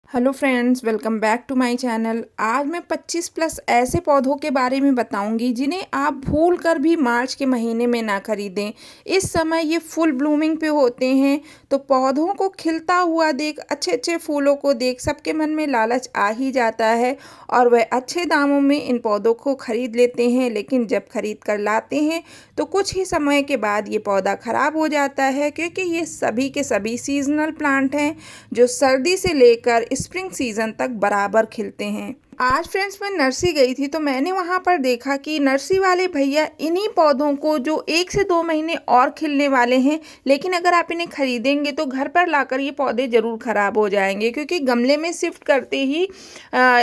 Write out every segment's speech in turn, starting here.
Hello friends, welcome back to my channel. आज मैं 25 plus ऐसे पौधों के बारे में बताऊंगी जिन्हें आप भूल कर भी मार्च के महीने में ना खरीदें। इस समय ये फुल ब्लूमिंग पे होते हैं, तो पौधों को खिलता हुआ देख, अच्छे अच्छे फूलों को देख सबके मन में लालच आ ही जाता है और वह अच्छे दामों में इन पौधों को खरीद लेते हैं। लेकिन जब खरीद कर लाते हैं तो कुछ ही समय के बाद ये पौधा ख़राब हो जाता है, क्योंकि ये सभी के सभी सीजनल प्लांट हैं जो सर्दी से लेकर स्प्रिंग सीजन तक बराबर खिलते हैं। आज फ्रेंड्स मैं नर्सरी गई थी, तो मैंने वहाँ पर देखा कि नर्सरी वाले भैया इन्हीं पौधों को जो 1 से 2 महीने और खिलने वाले हैं, लेकिन अगर आप इन्हें खरीदेंगे तो घर पर लाकर ये पौधे ज़रूर ख़राब हो जाएंगे, क्योंकि गमले में शिफ्ट करते ही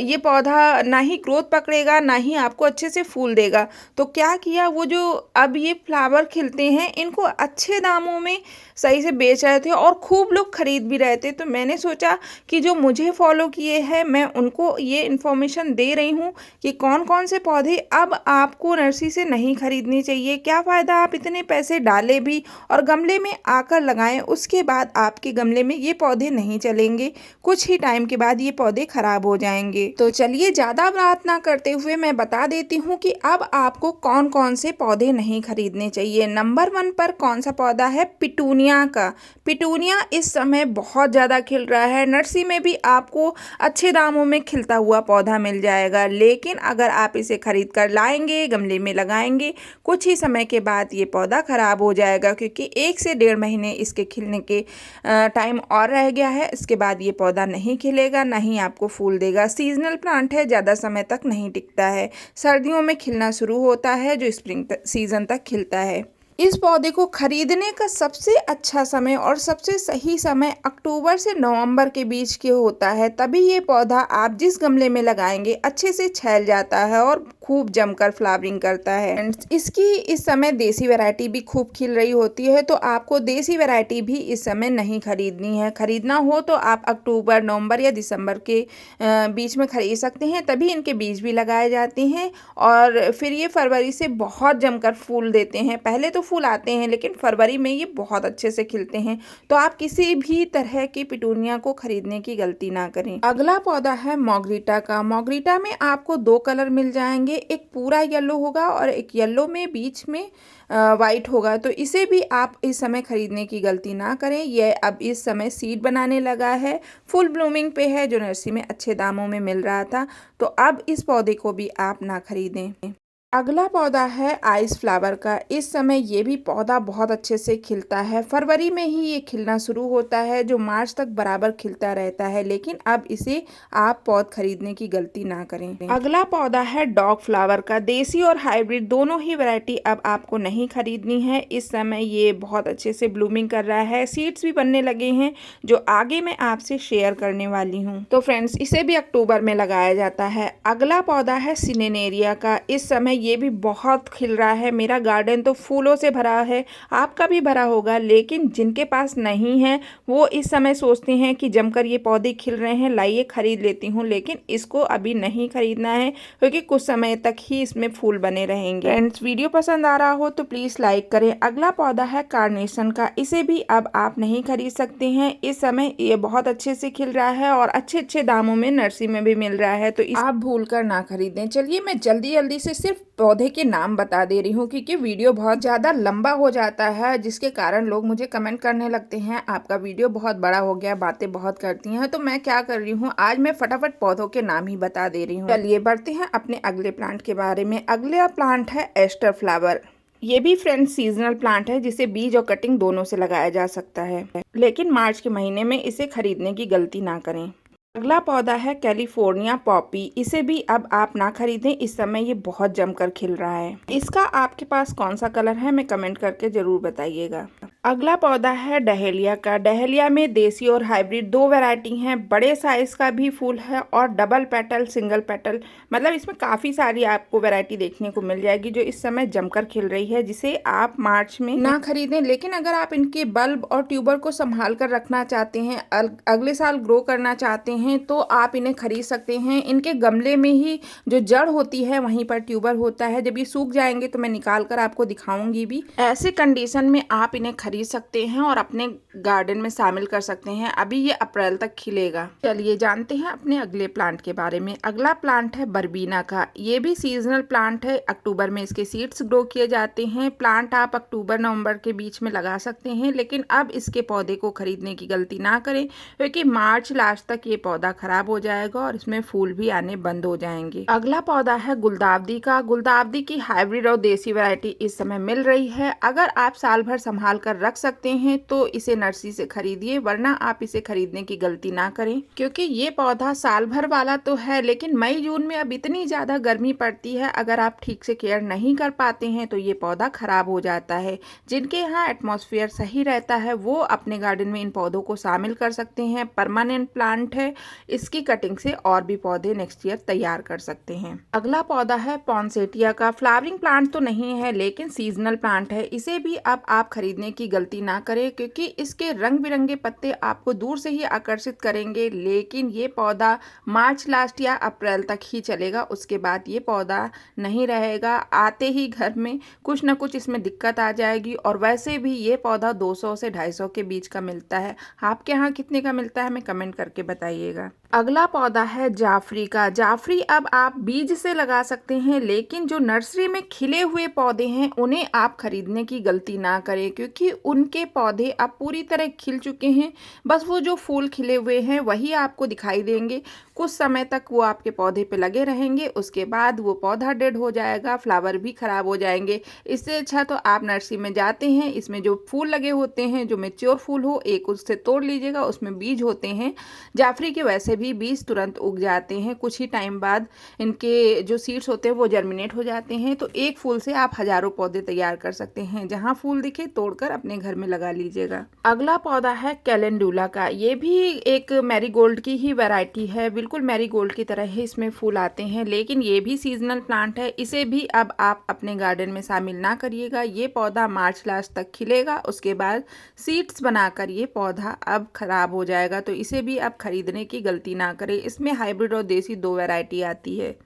ये पौधा ना ही ग्रोथ पकड़ेगा, ना ही आपको अच्छे से फूल देगा। तो क्या किया, वो जो अब ये फ्लावर खिलते हैं इनको अच्छे दामों में सही से बेच रहे थे और खूब लोग खरीद भी रहे थे। तो मैंने सोचा कि जो मुझे फॉलो किए हैं मैं उनको ये इन्फॉर्मेशन दे रही हूँ कि कौन कौन से पौधे अब आपको नर्सरी से नहीं खरीदने चाहिए। क्या फ़ायदा आप इतने पैसे डालें भी और गमले में आकर लगाएं, उसके बाद आपके गमले में ये पौधे नहीं चलेंगे, कुछ ही टाइम के बाद ये पौधे खराब हो जाएंगे। तो चलिए ज़्यादा बात ना करते हुए मैं बता देती हूँ कि अब आपको कौन कौन से पौधे नहीं खरीदने चाहिए। नंबर 1 पर कौन सा पौधा है? पिटूनिया का। पिटूनिया इस समय बहुत ज़्यादा खिल रहा है। नर्सरी में भी आपको अच्छे दामों में खिलता हुआ पौधा मिल जाएगा, लेकिन अगर आप इसे खरीद कर लाएंगे, गमले में लगाएंगे, कुछ ही समय के बाद ये पौधा खराब हो जाएगा, क्योंकि 1 से 1.5 महीने इसके खिलने के टाइम और रह गया है। इसके बाद ये पौधा नहीं खिलेगा, ना ही आपको फूल देगा। सीजनल प्लांट है, ज़्यादा समय तक नहीं टिकता है। सर्दियों में खिलना शुरू होता है, जो स्प्रिंग सीजन तक खिलता है। इस पौधे को खरीदने का सबसे अच्छा समय और सबसे सही समय अक्टूबर से नवंबर के बीच के होता है। तभी ये पौधा आप जिस गमले में लगाएंगे अच्छे से छैल जाता है और खूब जमकर फ्लावरिंग करता है। इसकी इस समय देसी वैरायटी भी खूब खिल रही होती है, तो आपको देसी वैरायटी भी इस समय नहीं खरीदनी है। खरीदना हो तो आप अक्टूबर, नवंबर या दिसंबर के बीच में खरीद सकते हैं, तभी इनके बीज भी लगाए जाते हैं और फिर ये फरवरी से बहुत जमकर फूल देते हैं। पहले तो फूल आते हैं, लेकिन फरवरी में ये बहुत अच्छे से खिलते हैं। तो आप किसी भी तरह की पिटूनिया को खरीदने की गलती ना करें। अगला पौधा है मोगरीटा का। मोगरीटा में आपको 2 कलर मिल जाएंगे, एक पूरा येलो होगा और एक येलो में बीच में वाइट होगा। तो इसे भी आप इस समय खरीदने की गलती ना करें। यह अब इस समय सीड बनाने लगा है, फुल ब्लूमिंग पे है, जो नर्सरी में अच्छे दामों में मिल रहा था। तो अब इस पौधे को भी आप ना खरीदें। अगला पौधा है आइस फ्लावर का। इस समय ये भी पौधा बहुत अच्छे से खिलता है। फरवरी में ही ये खिलना शुरू होता है, जो मार्च तक बराबर खिलता रहता है, लेकिन अब इसे आप पौध खरीदने की गलती ना करें। अगला पौधा है डॉग फ्लावर का। देसी और हाइब्रिड दोनों ही वैरायटी अब आपको नहीं खरीदनी है। इस समय ये बहुत अच्छे से ब्लूमिंग कर रहा है, सीड्स भी बनने लगे हैं, जो आगे मैं आपसे शेयर करने वाली हूँ। तो फ्रेंड्स, इसे भी अक्टूबर में लगाया जाता है। अगला पौधा है सिनेनेरिया का। इस समय ये भी बहुत खिल रहा है। मेरा गार्डन तो फूलों से भरा है, आपका भी भरा होगा, लेकिन जिनके पास नहीं है वो इस समय सोचते हैं कि जमकर ये पौधे खिल रहे हैं, लाइए खरीद लेती हूँ, लेकिन इसको अभी नहीं खरीदना है, क्योंकि कुछ समय तक ही इसमें फूल बने रहेंगे। फ्रेंड्स, वीडियो पसंद आ रहा हो तो प्लीज़ लाइक करें। अगला पौधा है कार्नेशन का। इसे भी अब आप नहीं खरीद सकते हैं। इस समय ये बहुत अच्छे से खिल रहा है और अच्छे अच्छे दामों में नर्सरी में भी मिल रहा है, तो आप भूल कर ना खरीदें। चलिए मैं जल्दी जल्दी से सिर्फ पौधे के नाम बता दे रही हूँ, क्योंकि वीडियो बहुत ज़्यादा लंबा हो जाता है, जिसके कारण लोग मुझे कमेंट करने लगते हैं आपका वीडियो बहुत बड़ा हो गया, बातें बहुत करती हैं। तो मैं क्या कर रही हूँ, आज मैं फटाफट पौधों के नाम ही बता दे रही हूँ। चलिए बढ़ते हैं अपने अगले प्लांट के बारे में। अगला प्लांट है एस्टर फ्लावर। ये भी फ्रेंड्स सीजनल प्लांट है, जिसे बीज और कटिंग दोनों से लगाया जा सकता है, लेकिन मार्च के महीने में इसे खरीदने की गलती ना करें। अगला पौधा है कैलिफोर्निया पॉपी। इसे भी अब आप ना खरीदें, इस समय ये बहुत जमकर खिल रहा है। इसका आपके पास कौन सा कलर है, मैं कमेंट करके जरूर बताइएगा। अगला पौधा है डहेलिया का। डहेलिया में देसी और हाइब्रिड 2 वैरायटी हैं। बड़े साइज का भी फूल है और डबल पेटल, सिंगल पेटल, मतलब इसमें काफ़ी सारी आपको वैरायटी देखने को मिल जाएगी, जो इस समय जमकर खिल रही है, जिसे आप मार्च में ना खरीदें। लेकिन अगर आप इनके बल्ब और ट्यूबर को संभाल कर रखना चाहते हैं, अगले साल ग्रो करना चाहते हैं, तो आप इन्हें खरीद सकते हैं। इनके गमले में ही जो जड़ होती है वहीं पर ट्यूबर होता है। जब ये सूख जाएंगे तो मैं निकाल कर आपको दिखाऊंगी भी। ऐसे कंडीशन में आप इन्हें खरीद सकते हैं और अपने गार्डन में शामिल कर सकते हैं। अभी ये अप्रैल तक खिलेगा। चलिए जानते हैं अपने अगले प्लांट के बारे में। अगला प्लांट है बरबीना का। ये भी सीजनल प्लांट है। अक्टूबर में इसके सीड्स ग्रो किए जाते हैं। प्लांट आप अक्टूबर नवंबर के बीच में लगा सकते हैं, लेकिन अब इसके पौधे को खरीदने की गलती ना करें, क्योंकि मार्च लास्ट तक ये पौधा खराब हो जाएगा और इसमें फूल भी आने बंद हो जाएंगे। अगला पौधा है गुलदावदी का। गुलदावदी की हाइब्रिड और देसी वैरायटी इस समय मिल रही है। अगर आप साल भर संभाल कर रख सकते हैं तो इसे नर्सरी से खरीदिए, वरना आप इसे खरीदने की गलती ना करें, क्योंकि ये पौधा साल भर वाला तो है, लेकिन मई जून में अब इतनी ज्यादा गर्मी पड़ती है, अगर आप ठीक से केयर नहीं कर पाते हैं तो ये पौधा खराब हो जाता है। जिनके यहाँ एटमॉस्फेयर सही रहता है वो अपने गार्डन में इन पौधों को शामिल कर सकते हैं। परमानेंट प्लांट है, इसकी कटिंग से और भी पौधे नेक्स्ट ईयर तैयार कर सकते हैं। अगला पौधा है पॉन्सेटिया का। फ्लावरिंग प्लांट तो नहीं है, लेकिन सीजनल प्लांट है। इसे भी अब आप खरीदने की गलती ना करें, क्योंकि इसके रंग बिरंगे पत्ते आपको दूर से ही आकर्षित करेंगे, लेकिन ये पौधा मार्च लास्ट या अप्रैल तक ही चलेगा। उसके बाद ये पौधा नहीं रहेगा। आते ही घर में कुछ ना कुछ इसमें दिक्कत आ जाएगी। और वैसे भी ये पौधा 200 से 250 के बीच का मिलता है। आपके यहाँ कितने का मिलता है हमें कमेंट करके बताइएगा। अगला पौधा है जाफरी का। जाफरी अब आप बीज से लगा सकते हैं, लेकिन जो नर्सरी में खिले हुए पौधे हैं उन्हें आप खरीदने की गलती ना करें, क्योंकि उनके पौधे अब पूरी तरह खिल चुके हैं। बस वो जो फूल खिले हुए हैं वही आपको दिखाई देंगे। कुछ समय तक वो आपके पौधे पे लगे रहेंगे, उसके बाद वो पौधा डेड हो जाएगा, फ्लावर भी खराब हो जाएंगे। इससे अच्छा तो आप नर्सरी में जाते हैं, इसमें जो फूल लगे होते हैं, जो मैच्योर फूल हो, एक उससे तोड़ लीजिएगा, उसमें बीज होते हैं। जाफरी के वैसे भी बीज तुरंत उग जाते हैं, कुछ ही टाइम बाद इनके जो सीड्स होते हैं वो जर्मिनेट हो जाते हैं। तो एक फूल से आप हजारों पौधे तैयार कर सकते हैं। जहां फूल दिखे तोड़कर अपने घर में लगा लीजिएगा। अगला पौधा है कैलेंडुला का। ये भी एक मैरीगोल्ड की ही वैरायटी है, बिल्कुल मैरीगोल्ड की तरह ही इसमें फूल आते हैं, लेकिन ये भी सीजनल प्लांट है। इसे भी अब आप अपने गार्डन में शामिल ना करिएगा। ये पौधा मार्च लास्ट तक खिलेगा, उसके बाद सीड्स बनाकर ये पौधा अब खराब हो जाएगा। तो इसे भी आप खरीदने की गलती ना करें। इसमें हाइब्रिड और देसी दो वैरायटी आती है।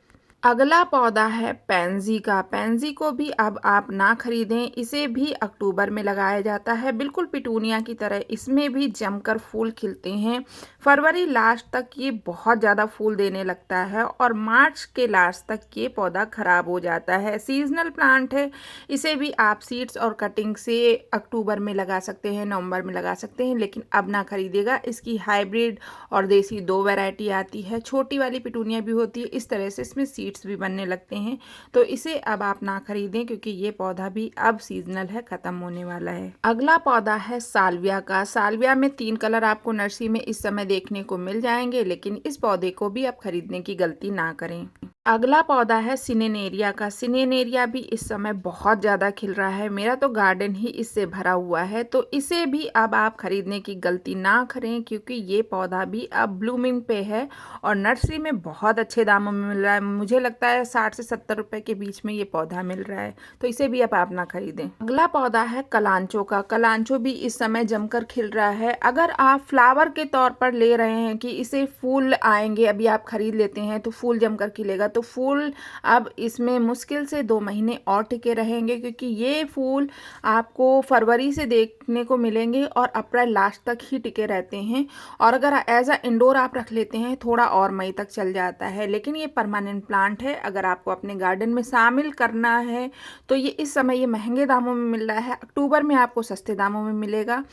अगला पौधा है पैंजी का। पैंजी को भी अब आप ना खरीदें। इसे भी अक्टूबर में लगाया जाता है, बिल्कुल पिटूनिया की तरह। इसमें भी जमकर फूल खिलते हैं। फरवरी लास्ट तक ये बहुत ज़्यादा फूल देने लगता है और मार्च के लास्ट तक ये पौधा खराब हो जाता है। सीजनल प्लांट है। इसे भी आप सीड्स और कटिंग से अक्टूबर में लगा सकते हैं, नवंबर में लगा सकते हैं, लेकिन अब ना खरीदेगा। इसकी हाइब्रिड और देसी दो वैरायटी आती है। छोटी वाली पिटूनिया भी होती है। इस तरह से इसमें सीड्स भी बनने लगते हैं। तो इसे अब आप ना खरीदें, क्योंकि ये पौधा भी अब सीजनल है, खत्म होने वाला है। अगला पौधा है साल्विया का। साल्विया में 3 कलर आपको नर्सरी में इस समय देखने को मिल जाएंगे, लेकिन इस पौधे को भी आप खरीदने की गलती ना करें। अगला पौधा है सिनेनेरिया का। सिनेनेरिया भी इस समय बहुत ज़्यादा खिल रहा है। मेरा तो गार्डन ही इससे भरा हुआ है। तो इसे भी अब आप खरीदने की गलती ना करें, क्योंकि ये पौधा भी अब ब्लूमिंग पे है और नर्सरी में बहुत अच्छे दामों में मिल रहा है। मुझे लगता है 60 से 70 रुपए के बीच में ये पौधा मिल रहा है। तो इसे भी अब आप ना खरीदें। अगला पौधा है कलांचो का। कलांचो भी इस समय जमकर खिल रहा है। अगर आप फ्लावर के तौर पर ले रहे हैं कि इसे फूल आएंगे, अभी आप खरीद लेते हैं तो फूल जमकर खिलेगा, तो फूल अब इसमें मुश्किल से 2 महीने और टिके रहेंगे, क्योंकि ये फूल आपको फरवरी से देखने को मिलेंगे और अप्रैल लास्ट तक ही टिके रहते हैं। और अगर एज अ इंडोर आप रख लेते हैं थोड़ा और मई तक चल जाता है, लेकिन ये परमानेंट प्लांट है। अगर आपको अपने गार्डन में शामिल करना है तो ये इस समय ये महंगे दामों में मिल रहा है। अक्टूबर में आपको सस्ते दामों में मिलेगा।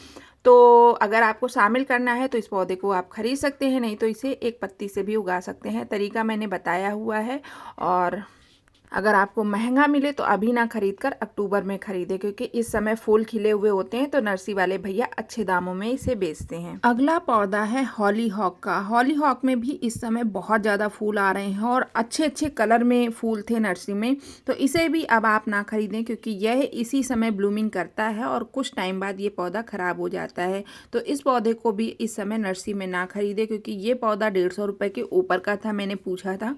तो अगर आपको शामिल करना है तो इस पौधे को आप खरीद सकते हैं, नहीं तो इसे एक पत्ती से भी उगा सकते हैं। तरीका मैंने बताया हुआ है। और अगर आपको महंगा मिले तो अभी ना खरीद कर अक्टूबर में खरीदे, क्योंकि इस समय फूल खिले हुए होते हैं, तो नर्सरी वाले भैया अच्छे दामों में इसे बेचते हैं। अगला पौधा है हॉलीहॉक का। हॉलीहॉक में भी इस समय बहुत ज़्यादा फूल आ रहे हैं और अच्छे अच्छे कलर में फूल थे नर्सरी में। तो इसे भी अब आप ना खरीदें, क्योंकि यह इसी समय ब्लूमिंग करता है और कुछ टाइम बाद ये पौधा खराब हो जाता है। तो इस पौधे को भी इस समय नर्सरी में ना खरीदे, क्योंकि ये पौधा 150 रुपये के ऊपर का था, मैंने पूछा था।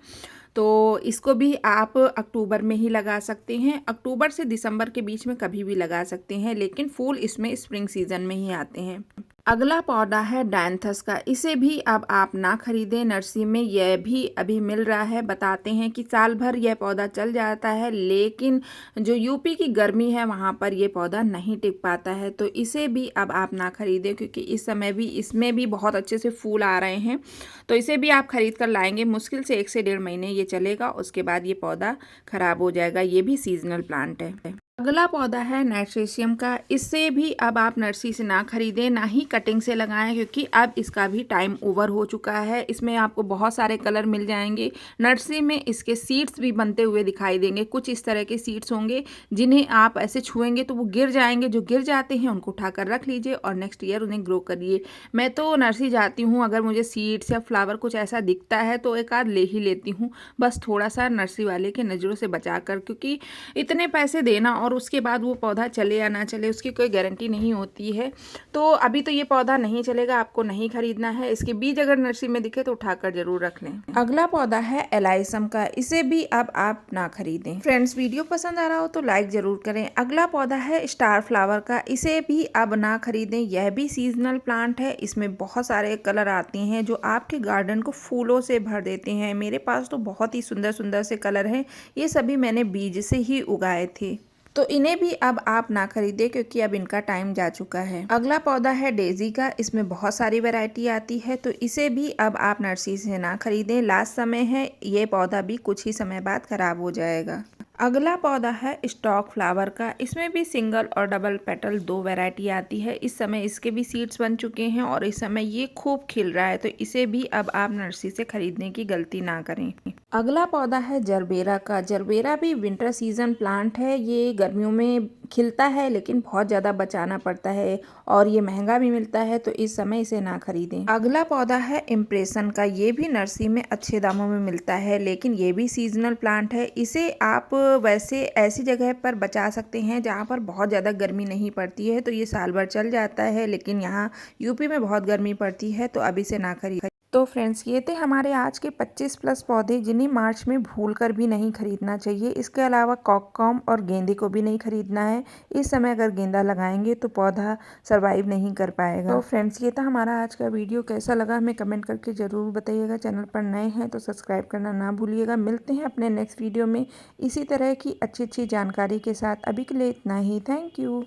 तो इसको भी आप अक्टूबर में ही लगा सकते हैं। अक्टूबर से दिसंबर के बीच में कभी भी लगा सकते हैं, लेकिन फूल इसमें स्प्रिंग सीजन में ही आते हैं। अगला पौधा है डायंथस का। इसे भी अब आप ना खरीदें नर्सरी में, यह भी अभी मिल रहा है। बताते हैं कि साल भर यह पौधा चल जाता है, लेकिन जो यूपी की गर्मी है वहाँ पर यह पौधा नहीं टिक पाता है, तो इसे भी अब आप ना खरीदें, क्योंकि इस समय भी इसमें भी बहुत अच्छे से फूल आ रहे हैं। तो इसे भी आप खरीद कर लाएंगे, मुश्किल से 1 से 1.5 महीने ये चलेगा, उसके बाद ये पौधा खराब हो जाएगा। ये भी सीजनल प्लांट है। अगला पौधा है नाइट्रेशियम का। इससे भी अब आप नर्सरी से ना खरीदें, ना ही कटिंग से लगाएं, क्योंकि अब इसका भी टाइम ओवर हो चुका है। इसमें आपको बहुत सारे कलर मिल जाएंगे। नर्सरी में इसके सीड्स भी बनते हुए दिखाई देंगे। कुछ इस तरह के सीड्स होंगे जिन्हें आप ऐसे छुएंगे तो वो गिर जाएंगे। जो गिर जाते हैं उनको उठाकर रख लीजिए और नेक्स्ट ईयर उन्हें ग्रो करिए। मैं तो नर्सरी जाती हूँ, अगर मुझे सीड्स या फ्लावर कुछ ऐसा दिखता है तो एक आध ले ही लेती हूँ, बस थोड़ा सा नर्सरी वाले के नज़रों से बचा कर, क्योंकि इतने पैसे देना और उसके बाद वो पौधा चले या ना चले उसकी कोई गारंटी नहीं होती है। तो अभी तो ये पौधा नहीं चलेगा, आपको नहीं खरीदना है। इसके बीज अगर नर्सरी में दिखे तो उठाकर जरूर रख लें। अगला पौधा है एलाइसम का। इसे भी अब आप ना खरीदें। फ्रेंड्स, वीडियो पसंद आ रहा हो तो लाइक जरूर करें। अगला पौधा है स्टार फ्लावर का। इसे भी अब ना खरीदें। यह भी सीजनल प्लांट है। इसमें बहुत सारे कलर आते हैं जो आपके गार्डन को फूलों से भर देते हैं। मेरे पास तो बहुत ही सुंदर सुंदर से कलर हैं। ये सभी मैंने बीज से ही उगाए थे, तो इन्हें भी अब आप ना खरीदें, क्योंकि अब इनका टाइम जा चुका है। अगला पौधा है डेजी का। इसमें बहुत सारी वैरायटी आती है, तो इसे भी अब आप नर्सरी से ना खरीदें। लास्ट समय है, ये पौधा भी कुछ ही समय बाद खराब हो जाएगा। अगला पौधा है स्टॉक फ्लावर का। इसमें भी सिंगल और डबल पेटल 2 वैरायटी आती है। इस समय इसके भी सीड्स बन चुके हैं और इस समय ये खूब खिल रहा है, तो इसे भी अब आप नर्सरी से खरीदने की गलती ना करें। अगला पौधा है जरबेरा का। जरबेरा भी विंटर सीजन प्लांट है। ये गर्मियों में खिलता है, लेकिन बहुत ज़्यादा बचाना पड़ता है और ये महंगा भी मिलता है, तो इस समय इसे ना खरीदें। अगला पौधा है इम्प्रेशन का। ये भी नर्सरी में अच्छे दामों में मिलता है, लेकिन ये भी सीजनल प्लांट है। इसे आप वैसे ऐसी जगह पर बचा सकते हैं जहाँ पर बहुत ज़्यादा गर्मी नहीं पड़ती है, तो ये साल भर चल जाता है, लेकिन यहाँ यूपी में बहुत गर्मी पड़ती है, तो अब इसे ना खरीदें। तो फ्रेंड्स, ये थे हमारे आज के 25 प्लस पौधे जिन्हें मार्च में भूलकर भी नहीं खरीदना चाहिए। इसके अलावा कॉककॉम और गेंदे को भी नहीं खरीदना है। इस समय अगर गेंदा लगाएंगे तो पौधा सरवाइव नहीं कर पाएगा। तो फ्रेंड्स, ये था हमारा आज का वीडियो। कैसा लगा हमें कमेंट करके ज़रूर बताइएगा। चैनल पर नए हैं तो सब्सक्राइब करना ना भूलिएगा। मिलते हैं अपने नेक्स्ट वीडियो में इसी तरह की अच्छी अच्छी जानकारी के साथ। अभी के लिए इतना ही। Thank you.